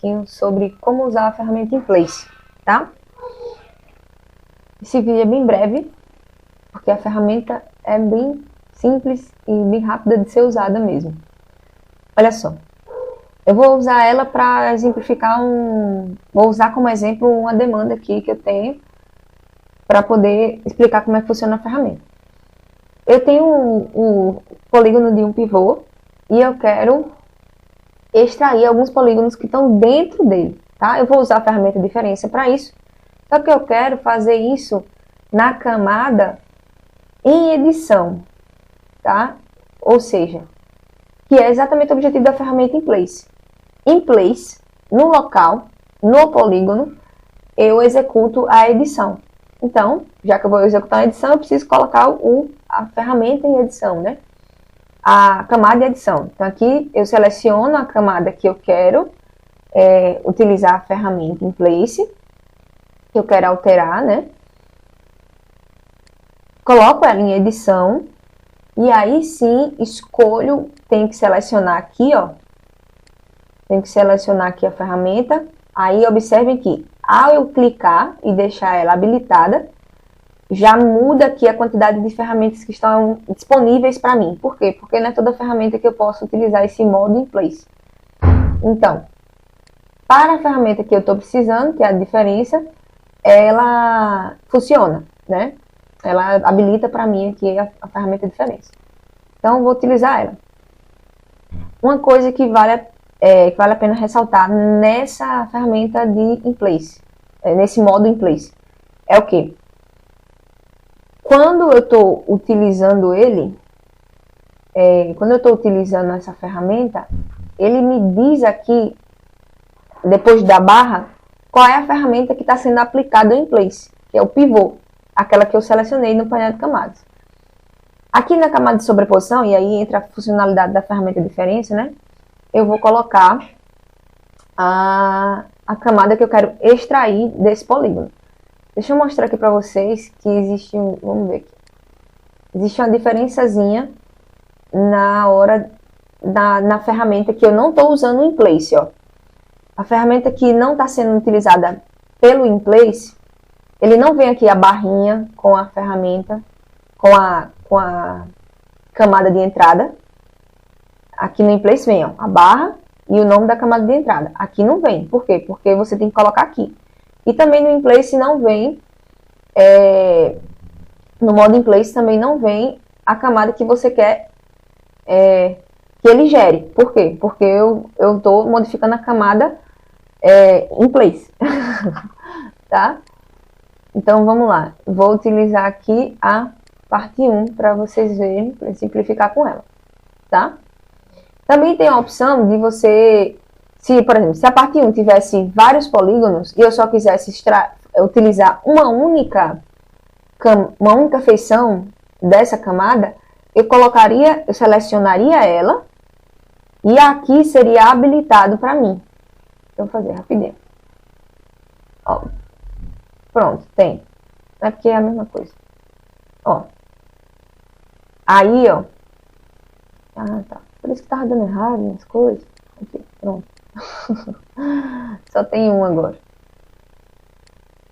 pouquinho sobre como usar a ferramenta InPlace, tá? Esse vídeo é bem breve, porque a ferramenta é bem simples e bem rápida de ser usada mesmo. Olha só, eu vou usar ela para exemplificar vou usar como exemplo uma demanda aqui que eu tenho para poder explicar como é que funciona a ferramenta. Eu tenho o polígono de um pivô e eu quero extrair alguns polígonos que estão dentro dele, tá? Eu vou usar a ferramenta de diferença para isso, só que eu quero fazer isso na camada em edição, tá? Ou seja, que é exatamente o objetivo da ferramenta InPlace. InPlace, no local, no polígono, eu executo a edição. Então, já que eu vou executar a edição, eu preciso colocar a ferramenta em edição, né? A camada de edição. Então, aqui eu seleciono a camada que eu quero utilizar a ferramenta InPlace, que eu quero alterar, né? Coloco ela em edição, e aí sim, escolho, tenho que selecionar aqui, ó. Tenho que selecionar aqui a ferramenta. Aí, observem que, ao eu clicar e deixar ela habilitada, já muda aqui a quantidade de ferramentas que estão disponíveis para mim. Por quê? Porque não é toda ferramenta que eu posso utilizar esse modo InPlace. Então, para a ferramenta que eu estou precisando, que é a diferença, ela funciona, né? Ela habilita para mim aqui a ferramenta de diferença. Então, eu vou utilizar ela. Uma coisa que vale a pena ressaltar nessa ferramenta de InPlace, nesse modo InPlace, é o quê? Quando eu estou utilizando quando eu estou utilizando essa ferramenta, ele me diz aqui, depois da barra, qual é a ferramenta que está sendo aplicada no InPlace, que é o pivô, aquela que eu selecionei no painel de camadas. Aqui na camada de sobreposição, e aí entra a funcionalidade da ferramenta de diferença, né? Eu vou colocar a camada que eu quero extrair desse polígono. Deixa eu mostrar aqui para vocês que existe vamos ver aqui. Existe uma diferençazinha na ferramenta que eu não estou usando o InPlace, ó. A ferramenta que não está sendo utilizada pelo InPlace, ele não vem aqui a barrinha com a ferramenta, com a camada de entrada. Aqui no InPlace vem, ó, a barra e o nome da camada de entrada. Aqui não vem. Por quê? Porque você tem que colocar aqui. E também no InPlace não vem, no modo InPlace também não vem a camada que você quer que ele gere. Por quê? Porque eu estou modificando a camada InPlace. Tá? Então vamos lá. Vou utilizar aqui a parte 1 para vocês verem, para simplificar com ela. Tá? Também tem a opção de você, por exemplo, se a parte 1 tivesse vários polígonos e eu só quisesse utilizar uma única feição dessa camada, eu selecionaria ela e aqui seria habilitado para mim. Deixa eu fazer rapidinho. Ó, pronto, tem. Não é porque é a mesma coisa. Ó. Aí, ó. Ah, tá. Por isso que tava dando errado as coisas. Aqui, pronto. Só tem um agora.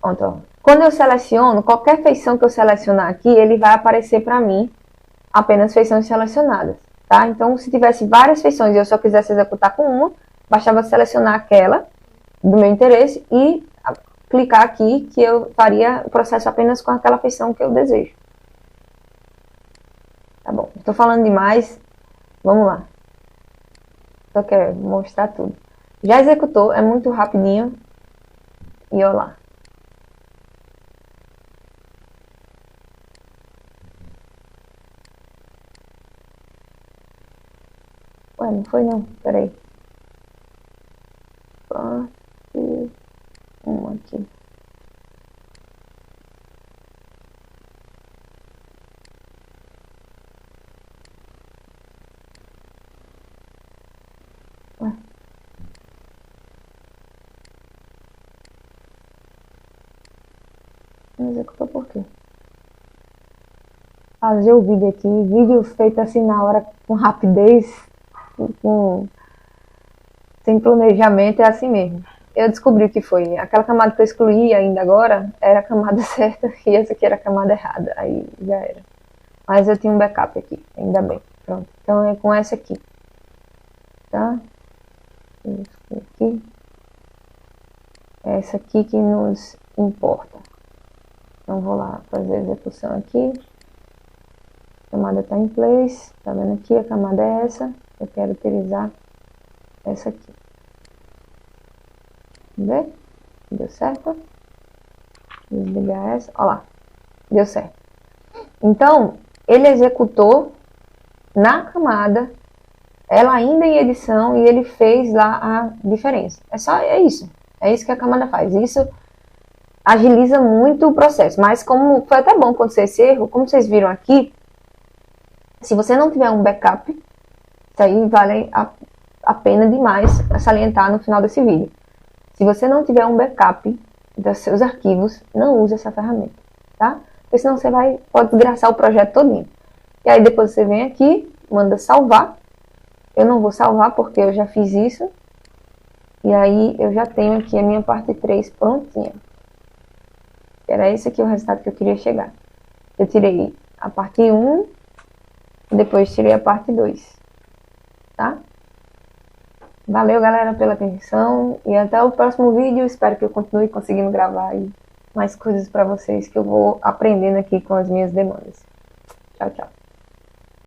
Pronto, ó. Quando eu seleciono, qualquer feição que eu selecionar aqui, ele vai aparecer para mim apenas feições selecionadas, tá? Então, se tivesse várias feições e eu só quisesse executar com uma, bastava selecionar aquela do meu interesse e clicar aqui que eu faria o processo apenas com aquela feição que eu desejo. Tá bom, estou falando demais. Vamos lá. Só quero mostrar tudo. Já executou, é muito rapidinho. E olha lá. Ué, não foi não, peraí. Parte 1 aqui. Ué. Não executou por quê? Fazer o vídeo aqui, vídeo feito assim na hora, com rapidez, sem planejamento é assim mesmo. Eu descobri o que foi. Aquela camada que eu excluí ainda agora era a camada certa e essa aqui era a camada errada. Aí já era. Mas eu tinha um backup aqui, ainda bem. Pronto. Então é com essa aqui. Tá? Aqui. É essa aqui que nos importa. Então vou lá fazer a execução aqui. A camada está em place. Tá vendo aqui? A camada é essa. Eu quero utilizar essa aqui. Vamos ver? Deu certo? Desligar essa. Olha lá. Deu certo. Então, ele executou na camada, ela ainda em edição, e ele fez lá a diferença. É isso. É isso que a camada faz. Isso agiliza muito o processo. Mas como foi até bom acontecer esse erro, como vocês viram aqui, se você não tiver um backup, isso aí vale a pena demais salientar no final desse vídeo. Se você não tiver um backup dos seus arquivos, não use essa ferramenta, tá? Porque senão você pode desgraçar o projeto todinho. E aí depois você vem aqui, manda salvar. Eu não vou salvar porque eu já fiz isso. E aí eu já tenho aqui a minha parte 3 prontinha. Era esse aqui o resultado que eu queria chegar. Eu tirei a parte 1, depois tirei a parte 2, tá? Valeu, galera, pela atenção e até o próximo vídeo. Espero que eu continue conseguindo gravar aí mais coisas para vocês que eu vou aprendendo aqui com as minhas demandas. Tchau, tchau.